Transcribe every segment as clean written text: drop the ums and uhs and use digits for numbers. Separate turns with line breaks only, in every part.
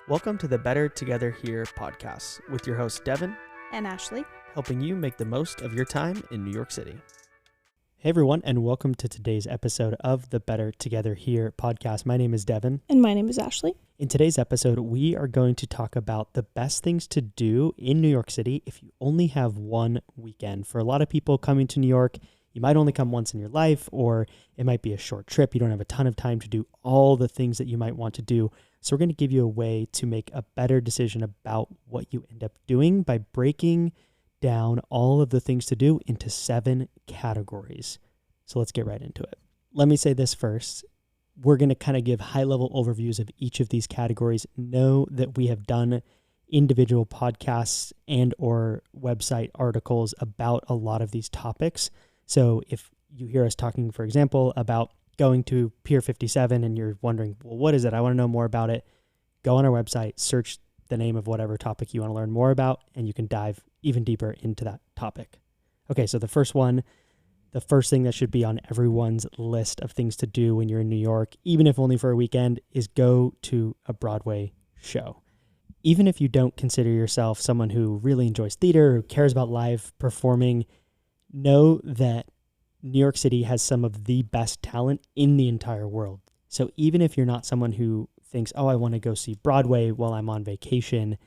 Welcome to the Better Together Here podcast with your hosts Devin
and Ashley,
helping you make the most of your time in New York City. Hey everyone, and welcome to today's episode of the Better Together Here podcast. My name is Devin.
And my name is Ashley.
In today's episode, we are going to talk about the best things to do in New York City if you only have one weekend. For a lot of people coming to New York, you might only come once in your life, or it might be a short trip. You don't have a ton of time to do all the things that you might want to do. So we're going to give you a way to make a better decision about what you end up doing by breaking down all of the things to do into 7 categories. So let's get right into it. Let me say this first. We're going to kind of give high-level overviews of each of these categories. Know that we have done individual podcasts and or website articles about a lot of these topics. So if you hear us talking, for example, about going to Pier 57 and you're wondering, well, what is it? I want to know more about it. Go on our website, search the name of whatever topic you want to learn more about, and you can dive even deeper into that topic. Okay, so the first thing that should be on everyone's list of things to do when you're in New York, even if only for a weekend, is go to a Broadway show. Even if you don't consider yourself someone who really enjoys theater or cares about live performing, know that New York City has some of the best talent in the entire world. So even if you're not someone who thinks, oh, I want to go see Broadway while I'm on vacation,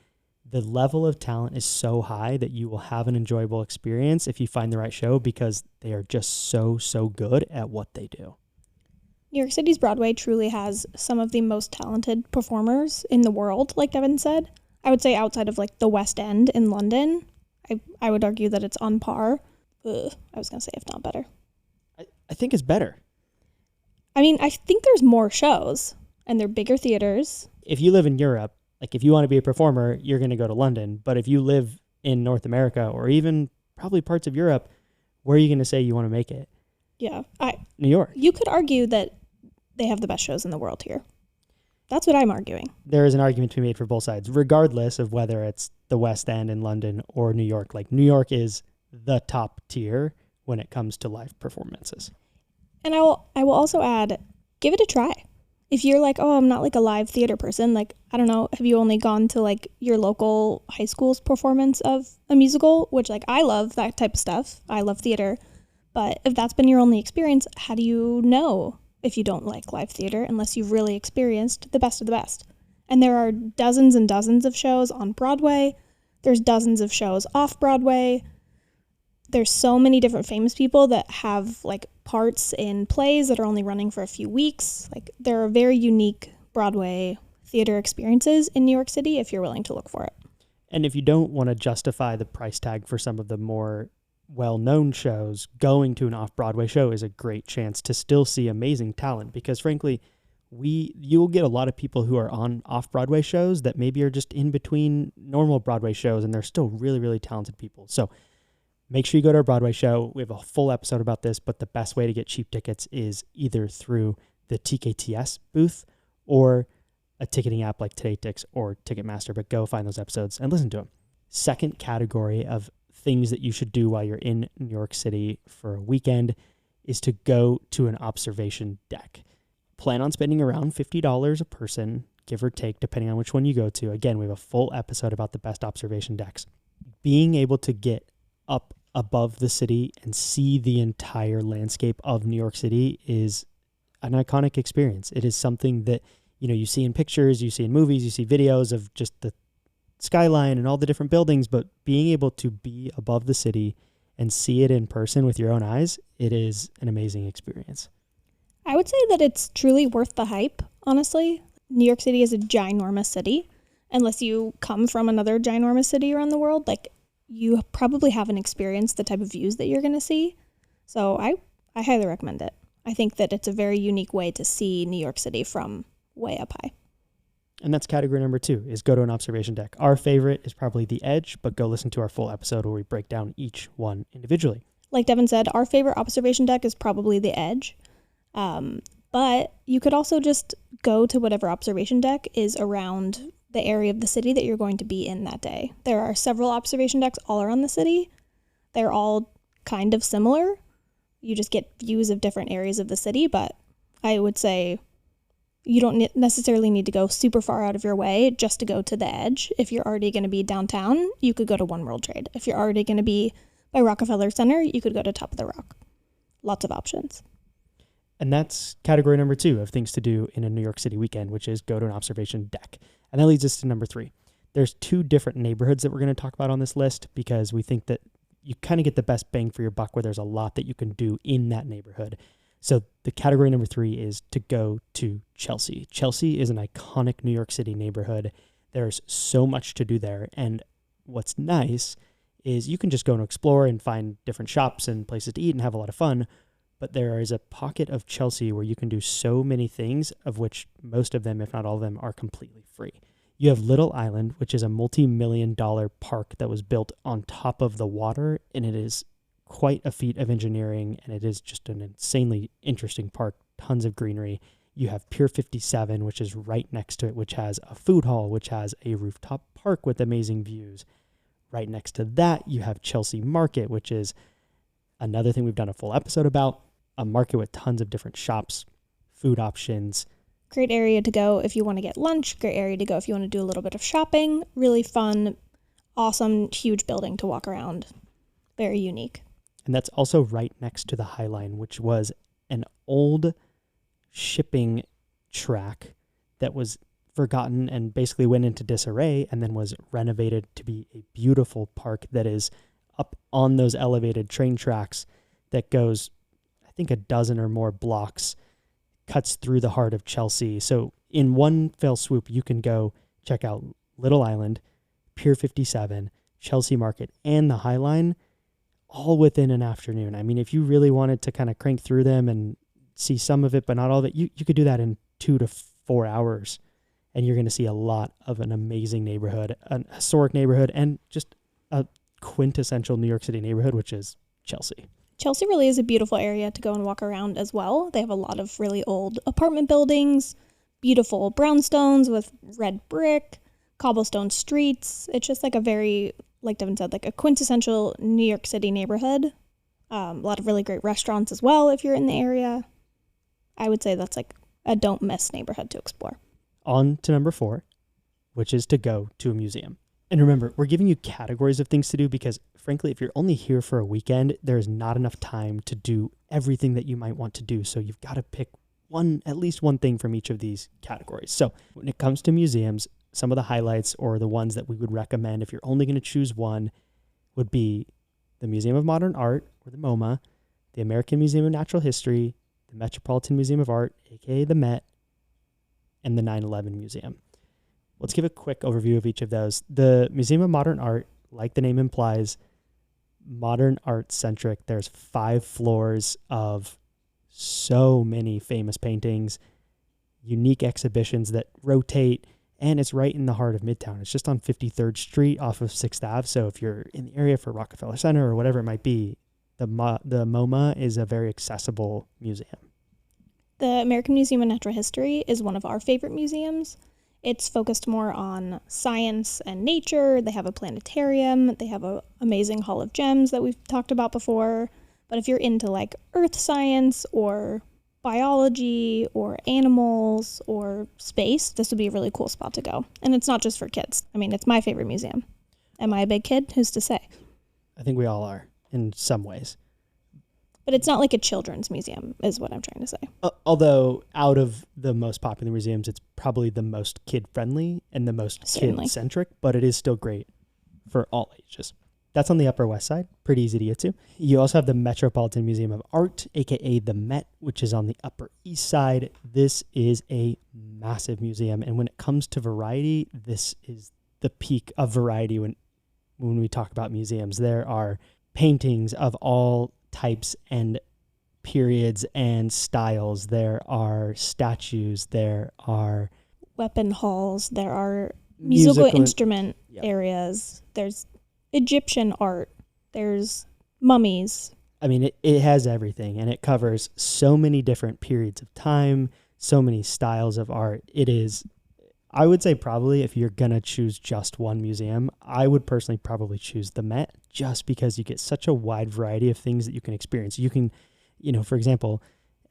the level of talent is so high that you will have an enjoyable experience if you find the right show, because they are just so good at what they do.
New York City's Broadway truly has some of the most talented performers in the world, like Devin said. I would say outside of like the West End in London, I would argue that it's on par. I was going to say if not better.
I think it's better.
I mean, I think there's more shows and they're bigger theaters.
If you live in Europe, like if you want to be a performer, you're going to go to London. But if you live in North America or even probably parts of Europe, where are you going to say you want to make it?
Yeah.
New York.
You could argue that they have the best shows in the world here. That's what I'm arguing.
There is an argument to be made for both sides, regardless of whether it's the West End in London or New York. Like New York is the top tier when it comes to live performances.
And I will also add, give it a try. If you're like, oh, I'm not like a live theater person, like, I don't know, have you only gone to like your local high school's performance of a musical, which like I love that type of stuff. I love theater. But if that's been your only experience, how do you know if you don't like live theater unless you've really experienced the best of the best? And there are dozens and dozens of shows on Broadway. There's dozens of shows off Broadway. There's so many different famous people that have like parts in plays that are only running for a few weeks. Like there are very unique Broadway theater experiences in New York City if you're willing to look for it.
And if you don't want to justify the price tag for some of the more well-known shows, going to an off-Broadway show is a great chance to still see amazing talent, because frankly, you'll get a lot of people who are on off-Broadway shows that maybe are just in between normal Broadway shows, and they're still really talented people. So make sure you go to our Broadway show. We have a full episode about this, but the best way to get cheap tickets is either through the TKTS booth or a ticketing app like TodayTix or Ticketmaster, but go find those episodes and listen to them. Second category of things that you should do while you're in New York City for a weekend is to go to an observation deck. Plan on spending around $50 a person, give or take, depending on which one you go to. Again, we have a full episode about the best observation decks. Being able to get up above the city and see the entire landscape of New York City is an iconic experience. It is something that, you see in pictures, you see in movies, you see videos of just the skyline and all the different buildings, but being able to be above the city and see it in person with your own eyes, it is an amazing experience.
I would say that it's truly worth the hype, honestly. New York City is a ginormous city. Unless you come from another ginormous city around the world, like you probably haven't experienced the type of views that you're going to see. So I highly recommend it. I think that it's a very unique way to see New York City from way up high.
And that's category number 2, is go to an observation deck. Our favorite is probably the Edge, but go listen to our full episode where we break down each one individually.
Like Devin said, our favorite observation deck is probably the Edge. But you could also just go to whatever observation deck is around the area of the city that you're going to be in that day. There are several observation decks all around the city. They're all kind of similar. You just get views of different areas of the city, but I would say You don't necessarily need to go super far out of your way just to go to the edge. If you're already going to be downtown, you could go to One World Trade. If you're already going to be by Rockefeller Center, you could go to Top of the Rock. Lots of options.
And that's category number 2 of things to do in a New York City weekend, which is go to an observation deck. And that leads us to number 3. There's 2 different neighborhoods that we're going to talk about on this list because we think that you kind of get the best bang for your buck where there's a lot that you can do in that neighborhood. So the category number 3 is to go to Chelsea. Chelsea is an iconic New York City neighborhood. There's so much to do there. And what's nice is you can just go and explore and find different shops and places to eat and have a lot of fun. But there is a pocket of Chelsea where you can do so many things, of which most of them, if not all of them, are completely free. You have Little Island, which is a multi-million-dollar park that was built on top of the water, and it is quite a feat of engineering, and it is just an insanely interesting park, tons of greenery. You have Pier 57, which is right next to it, which has a food hall, which has a rooftop park with amazing views. Right next to that, you have Chelsea Market, which is another thing we've done a full episode about, a market with tons of different shops, food options.
Great area to go if you want to get lunch, great area to go if you want to do a little bit of shopping. Really fun, awesome, huge building to walk around. Very unique.
And that's also right next to the Highline, which was an old shipping track that was forgotten and basically went into disarray and then was renovated to be a beautiful park that is up on those elevated train tracks that goes, I think, a dozen or more blocks, cuts through the heart of Chelsea. So in one fell swoop, you can go check out Little Island, Pier 57, Chelsea Market, and the Highline, all within an afternoon. I mean, if you really wanted to kind of crank through them and see some of it, but not all of it, you could do that in 2 to 4 hours, and you're going to see a lot of an amazing neighborhood, an historic neighborhood, and just a quintessential New York City neighborhood, which is Chelsea.
Chelsea really is a beautiful area to go and walk around as well. They have a lot of really old apartment buildings, beautiful brownstones with red brick, cobblestone streets. It's just like a very, like Devin said, like a quintessential New York City neighborhood. A lot of really great restaurants as well if you're in the area. I would say that's like a don't miss neighborhood to explore.
On to number 4, which is to go to a museum. And remember, we're giving you categories of things to do because, frankly, if you're only here for a weekend, there's not enough time to do everything that you might want to do. So you've got to pick at least one thing from each of these categories. So when it comes to museums, some of the highlights or the ones that we would recommend if you're only going to choose one would be the Museum of Modern Art, or the MoMA, the American Museum of Natural History, the Metropolitan Museum of Art, aka the Met, and the 9/11 Museum. Let's give a quick overview of each of those. The Museum of Modern Art, like the name implies, modern art centric. There's 5 floors of so many famous paintings, unique exhibitions that rotate, and it's right in the heart of Midtown. It's just on 53rd Street off of 6th Ave. So if you're in the area for Rockefeller Center or whatever it might be, the MoMA is a very accessible museum.
The American Museum of Natural History is one of our favorite museums. It's focused more on science and nature. They have a planetarium. They have an amazing Hall of Gems that we've talked about before. But if you're into like earth science or biology or animals or space, this would be a really cool spot to go. And it's not just for kids. I mean, it's my favorite museum. Am I a big kid? Who's to say?
I think we all are in some ways.
But it's not like a children's museum, is what I'm trying to say.
Although out of the most popular museums, it's probably the most kid-friendly and the most kid-centric, but it is still great for all ages. That's on the Upper West Side, pretty easy to get to. You also have the Metropolitan Museum of Art, aka the Met, which is on the Upper East Side. This is a massive museum, and when it comes to variety, this is the peak of variety when we talk about museums. There are paintings of all types and periods and styles. There are statues. There are
weapon halls. There are musical instrument areas. There's Egyptian art. There's mummies.
I mean, it has everything, and it covers so many different periods of time, so many styles of art. It is, I would say, probably if you're going to choose just one museum, I would personally probably choose the Met, just because you get such a wide variety of things that you can experience. You can, for example,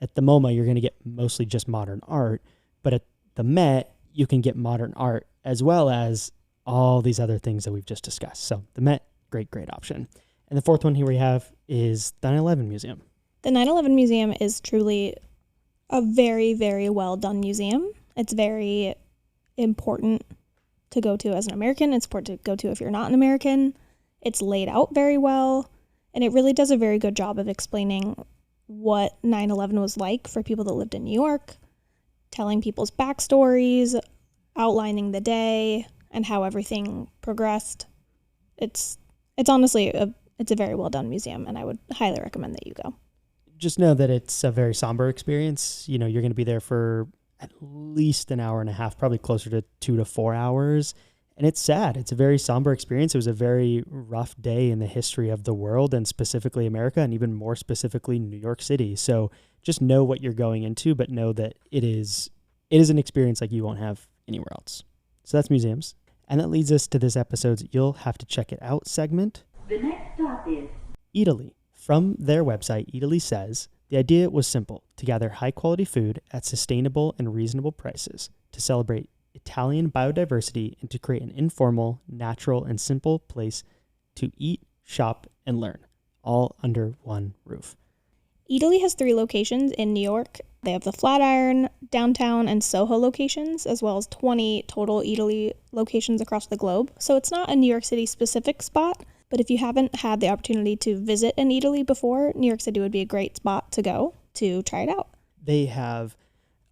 at the MoMA, you're going to get mostly just modern art, But at the Met, you can get modern art as well as all these other things that we've just discussed. So the Met, great option. And the fourth one here we have is the 9/11 Museum.
The 9/11 Museum is truly a very, very well done museum. It's very important to go to as an American. It's important to go to if you're not an American. It's laid out very well, and it really does a very good job of explaining what 9/11 was like for people that lived in New York, telling people's backstories, outlining the day, and how everything progressed. It's honestly it's a very well done museum, and I would highly recommend that you go.
Just know that it's a very somber experience. You're going to be there for at least an hour and a half, probably closer to 2 to 4 hours. And it's sad. It's a very somber experience. It was a very rough day in the history of the world, and specifically America, and even more specifically New York City. So just know what you're going into, but know that it is an experience like you won't have anywhere else. So that's museums. And that leads us to this episode's You'll Have to Check It Out segment.
The next stop is
Italy. From their website, Italy says, the idea was simple, to gather high-quality food at sustainable and reasonable prices, to celebrate Italian biodiversity, and to create an informal, natural, and simple place to eat, shop, and learn, all under one roof.
Italy has 3 locations in New York. They have the Flatiron, Downtown, and Soho locations, as well as 20 total Italy locations across the globe. So it's not a New York City specific spot, but if you haven't had the opportunity to visit an Italy before, New York City would be a great spot to go to try it out.
They have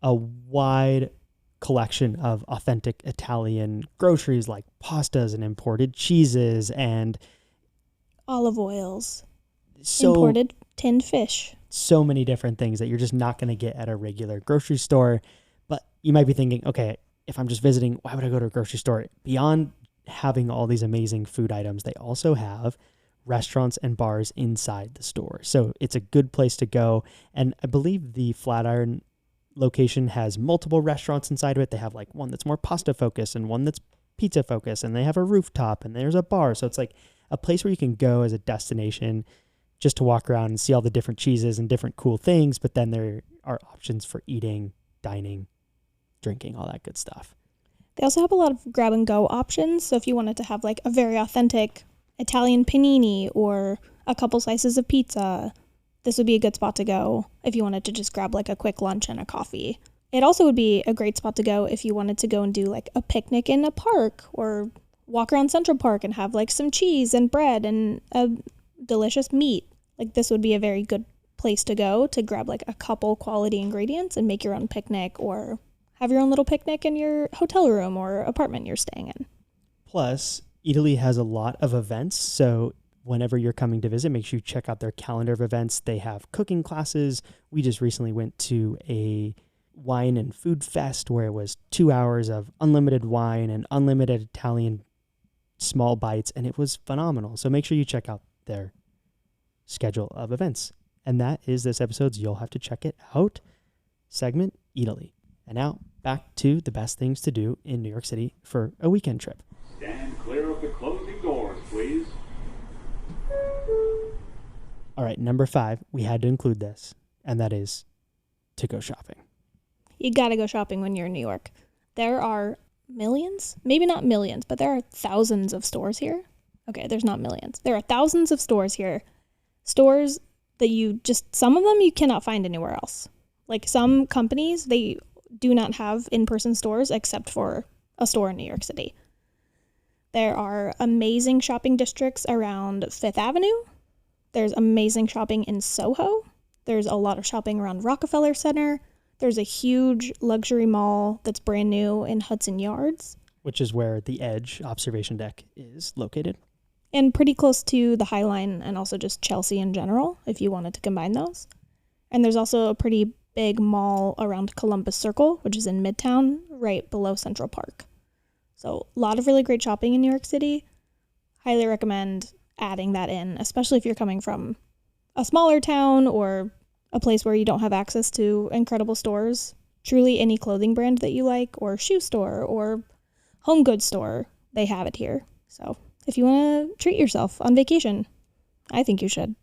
a wide collection of authentic Italian groceries like pastas and imported cheeses and
olive oils, imported tinned fish.
So many different things that you're just not going to get at a regular grocery store. But you might be thinking, okay, if I'm just visiting, why would I go to a grocery store? Beyond having all these amazing food items, they also have restaurants and bars inside the store. So it's a good place to go. And I believe the Flatiron location has multiple restaurants inside of it. They have like one that's more pasta focused and one that's pizza focused, and they have a rooftop and there's a bar. So it's like a place where you can go as a destination just to walk around and see all the different cheeses and different cool things. But then there are options for eating, dining, drinking, all that good stuff.
They also have a lot of grab and go options. So if you wanted to have like a very authentic Italian panini or a couple slices of pizza, this would be a good spot to go if you wanted to just grab like a quick lunch and a coffee. It also would be a great spot to go if you wanted to go and do like a picnic in a park or walk around Central Park and have like some cheese and bread and a delicious meat. Like this would be a very good place to go to grab like a couple quality ingredients and make your own picnic or have your own little picnic in your hotel room or apartment you're staying in.
Plus, Italy has a lot of events, so whenever you're coming to visit, make sure you check out their calendar of events. They have cooking classes. We just recently went to a wine and food fest where it was 2 hours of unlimited wine and unlimited Italian small bites, and it was phenomenal. So make sure you check out their schedule of events. And that is this episode's You'll Have to Check It Out segment, Italy. And now back to the best things to do in New York City for a weekend trip.
stand clear of the closing doors, please.
All right, number 5, we had to include this, and that is to go shopping.
You gotta go shopping when you're in New York. There are millions, maybe not millions, but there are thousands of stores here. Okay, there's not millions. There are thousands of stores here. Stores that some of them you cannot find anywhere else. Like some companies, they do not have in-person stores except for a store in New York City. There are amazing shopping districts around Fifth Avenue. There's amazing shopping in Soho. There's a lot of shopping around Rockefeller Center. There's a huge luxury mall that's brand new in Hudson Yards,
which is where the Edge observation deck is located.
and pretty close to the Highline and also just Chelsea in general, if you wanted to combine those. And there's also a pretty big mall around Columbus Circle, which is in Midtown, right below Central Park. So a lot of really great shopping in New York City. Highly recommend adding that in, especially if you're coming from a smaller town or a place where you don't have access to incredible stores. Truly any clothing brand that you like, or shoe store or home goods store, they have it here. So if you want to treat yourself on vacation, I think you should.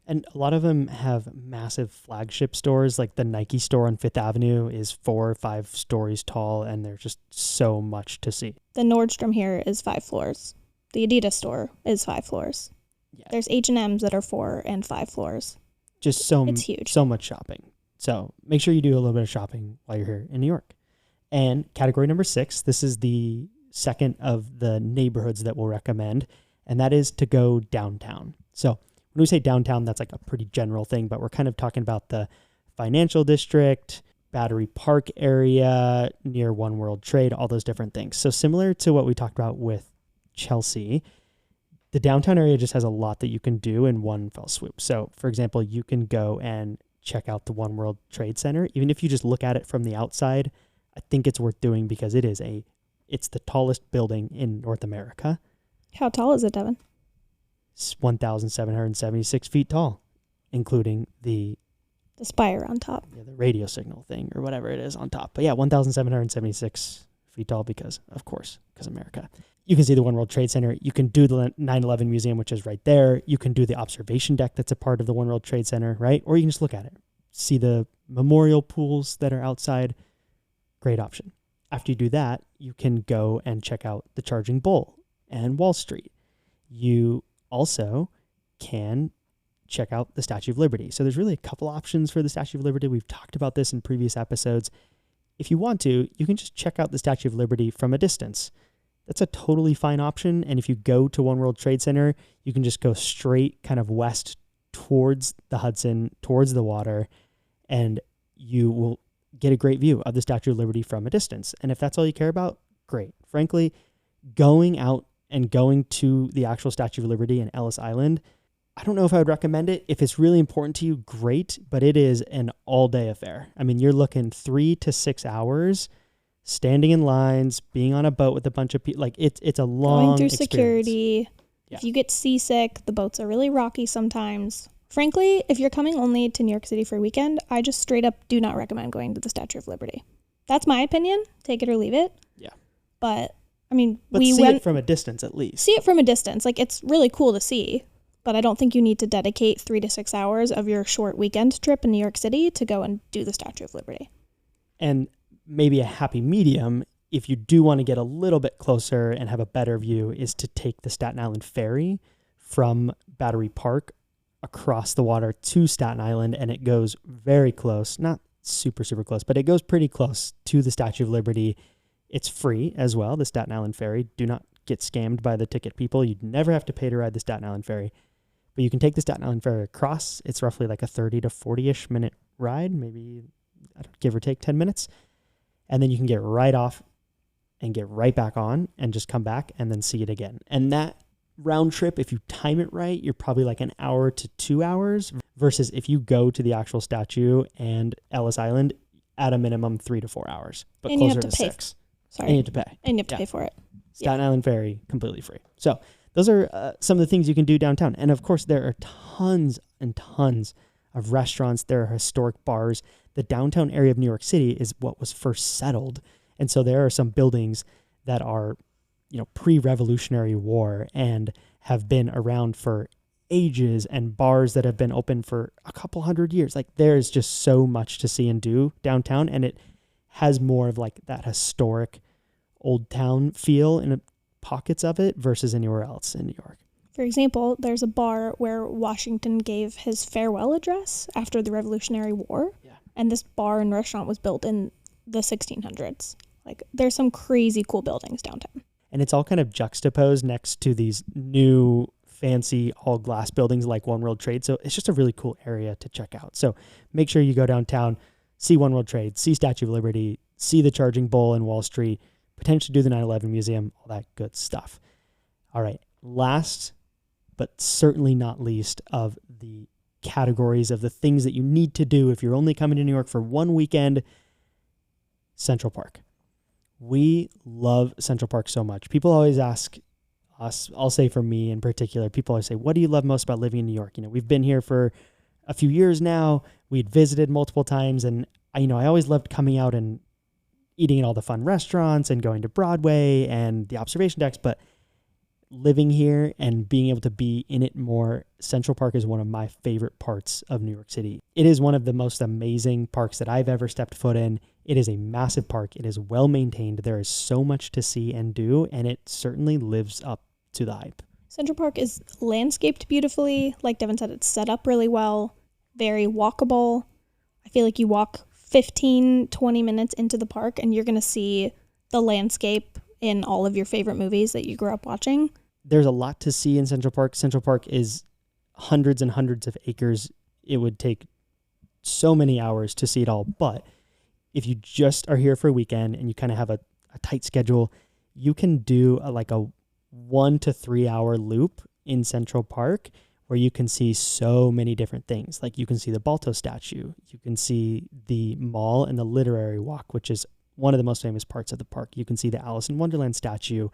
And a lot of them have massive flagship stores, like the Nike store on Fifth Avenue is 4 or 5 stories tall, and there's just so much to see.
The Nordstrom here is 5 floors. The Adidas store is 5 floors.
Yeah.
There's H&Ms that are 4 and 5 floors.
Just
It's huge.
so much shopping. So make sure you do a little bit of shopping while you're here in New York. And category number 6, this is the second of the neighborhoods that we'll recommend, and that is to go downtown. So when we say downtown, that's like a pretty general thing, but we're kind of talking about the financial district, Battery Park area, near One World Trade, all those different things. So similar to what we talked about with Chelsea, the downtown area just has a lot that you can do in one fell swoop. So for example, you can go and check out the One World Trade Center. Even if you just look at it from the outside, I think it's worth doing because it's the tallest building in North America.
How tall is it, Devin?
It's 1,776 feet tall, including the
spire on top.
the radio signal thing or whatever it is on top. But yeah, 1,776 feet tall because America. You can see the One World Trade Center. You can do the 9/11 Museum, which is right there. You can do the observation deck that's a part of the One World Trade Center, right? Or you can just look at it. See the memorial pools that are outside. Great option. After you do that, you can go and check out the Charging Bull and Wall Street. You also can check out the Statue of Liberty. So there's really a couple options for the Statue of Liberty. We've talked about this in previous episodes. If you want to, you can just check out the Statue of Liberty from a distance. That's a totally fine option. And if you go to One World Trade Center, you can just go straight kind of west towards the Hudson, towards the water, and you will get a great view of the Statue of Liberty from a distance. And if that's all you care about, great. Frankly, going out and going to the actual Statue of Liberty in Ellis Island, I don't know if I would recommend it. If it's really important to you, great, but it is an all-day affair. I mean, you're looking 3 to 6 hours, standing in lines, being on a boat with a bunch of people. Like, it's a long
Going through
experience.
security.
Yeah.
If you get seasick, the boats are really rocky sometimes. Frankly, if you're coming only to New York City for a weekend, I just straight up do not recommend going to the Statue of Liberty. That's my opinion. Take it or leave it.
Yeah.
But, I mean,
But
we
see
went...
it from a distance at least.
See it from a distance. Like, it's really cool to see. But I don't think you need to dedicate 3 to 6 hours of your short weekend trip in New York City to go and do the Statue of Liberty.
And maybe a happy medium, if you do want to get a little bit closer and have a better view, is to take the Staten Island ferry from Battery Park across the water to Staten Island, and it goes very close, not super, super close, but it goes pretty close to the Statue of Liberty. It's free as well, the Staten Island ferry. Do not get scammed by the ticket people. You'd never have to pay to ride the Staten Island ferry. But you can take the Staten Island ferry across. It's roughly like a 30 to 40-ish minute ride, maybe give or take 10 minutes. And then you can get right off and get right back on and just come back and then see it again. And that round trip, if you time it right, you're probably like an hour to 2 hours versus if you go to the actual statue and Ellis Island, at a minimum 3 to 4 hours, but
And you
closer
have
to
to pay.
6.
Sorry.
And you have to pay.
And you have to
Yeah.
pay for it.
Staten Island ferry, completely free. So those are some of the things you can do downtown. And of course, there are tons and tons of restaurants. There are historic bars. The downtown area of New York City is what was first settled. And so there are some buildings that are, pre-Revolutionary War and have been around for ages, and bars that have been open for a couple hundred years. Like, there's just so much to see and do downtown, and it has more of like that historic old town feel in pockets of it versus anywhere else in New York.
For example, there's a bar where Washington gave his farewell address after the Revolutionary War.
Yeah.
And this bar and restaurant was built in the 1600s. Like, there's some crazy cool buildings downtown.
And it's all kind of juxtaposed next to these new fancy all glass buildings like One World Trade. So it's just a really cool area to check out. So make sure you go downtown, see One World Trade, see Statue of Liberty, see the Charging Bull in Wall Street, potentially do the 9/11 Museum, all that good stuff. All right, last but certainly not least of the categories of the things that you need to do if you're only coming to New York for one weekend, Central Park. We love Central Park so much. People always ask us, I'll say for me in particular, people always say, what do you love most about living in New York? We've been here for a few years now. We'd visited multiple times, and I always loved coming out and eating at all the fun restaurants and going to Broadway and the observation decks, but living here and being able to be in it more, Central Park is one of my favorite parts of New York City. It is one of the most amazing parks that I've ever stepped foot in. It is a massive park. It is well maintained. There is so much to see and do, and it certainly lives up to the hype.
Central Park is landscaped beautifully. Like Devin said, it's set up really well, very walkable. I feel like you walk 15, 20 minutes into the park and you're going to see the landscape in all of your favorite movies that you grew up watching.
There's a lot to see in Central Park. Central Park is hundreds and hundreds of acres. It would take so many hours to see it all. But if you just are here for a weekend and you kind of have a tight schedule, you can do a 1 to 3 hour loop in Central Park where you can see so many different things. Like you can see the Balto statue. You can see the mall and the literary walk, which is one of the most famous parts of the park. You can see the Alice in Wonderland statue,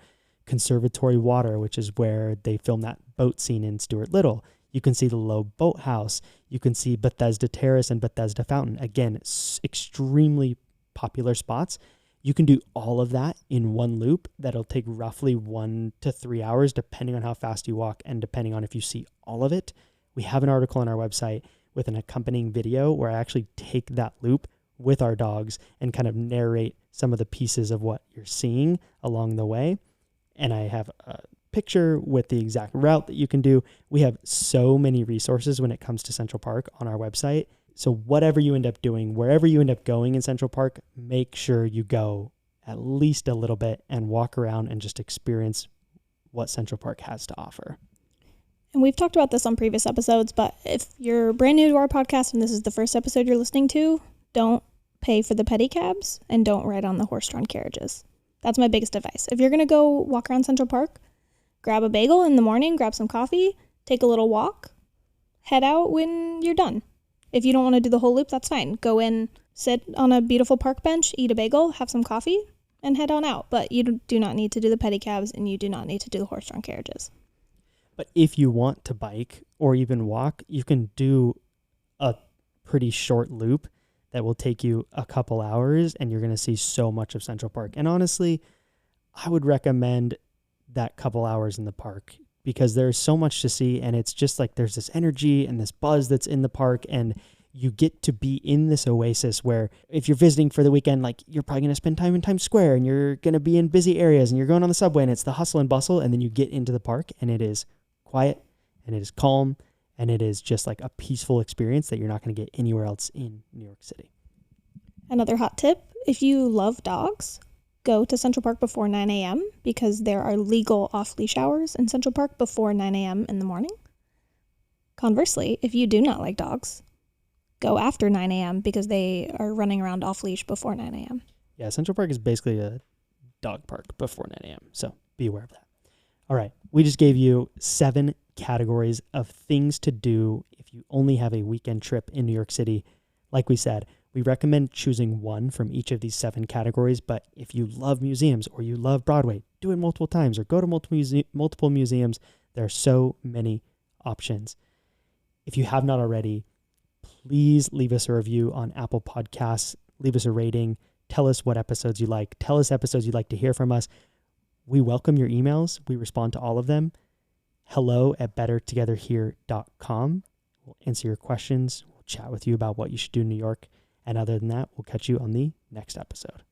Conservatory Water, which is where they filmed that boat scene in Stuart Little. You can see the Low Boathouse. You can see Bethesda Terrace and Bethesda Fountain. Again, extremely popular spots. You can do all of that in one loop. That'll take roughly 1 to 3 hours, depending on how fast you walk and depending on if you see all of it. We have an article on our website with an accompanying video where I actually take that loop with our dogs and kind of narrate some of the pieces of what you're seeing along the way. And I have a picture with the exact route that you can do. We have so many resources when it comes to Central Park on our website. So whatever you end up doing, wherever you end up going in Central Park, make sure you go at least a little bit and walk around and just experience what Central Park has to offer.
And we've talked about this on previous episodes, but if you're brand new to our podcast and this is the first episode you're listening to, don't pay for the pedicabs and don't ride on the horse-drawn carriages. That's my biggest advice. If you're going to go walk around Central Park, grab a bagel in the morning, grab some coffee, take a little walk, head out when you're done. If you don't want to do the whole loop, that's fine. Go in, sit on a beautiful park bench, eat a bagel, have some coffee, and head on out. But you do not need to do the pedicabs and you do not need to do the horse-drawn carriages.
But if you want to bike or even walk, you can do a pretty short loop that will take you a couple hours and you're going to see so much of Central Park. And honestly, I would recommend that couple hours in the park because there's so much to see and it's just like there's this energy and this buzz that's in the park and you get to be in this oasis where if you're visiting for the weekend, like you're probably going to spend time in Times Square and you're going to be in busy areas and you're going on the subway and it's the hustle and bustle and then you get into the park and it is quiet and it is calm and it is just like a peaceful experience that you're not going to get anywhere else in New York City.
Another hot tip, if you love dogs, go to Central Park before 9 a.m. because there are legal off-leash hours in Central Park before 9 a.m. in the morning. Conversely, if you do not like dogs, go after 9 a.m. because they are running around off-leash before 9 a.m.
Yeah, Central Park is basically a dog park before 9 a.m., so be aware of that. All right, we just gave you 7 categories of things to do if you only have a weekend trip in New York City. Like we said, we recommend choosing one from each of these 7 categories, but if you love museums or you love Broadway, do it multiple times or go to multiple museums. There are so many options. If you have not already, please leave us a review on Apple Podcasts. Leave us a rating. Tell us what episodes you like. Tell us episodes you'd like to hear from us. We welcome your emails. We respond to all of them. hello@bettertogetherhere.com. We'll answer your questions. We'll chat with you about what you should do in New York. And other than that, we'll catch you on the next episode.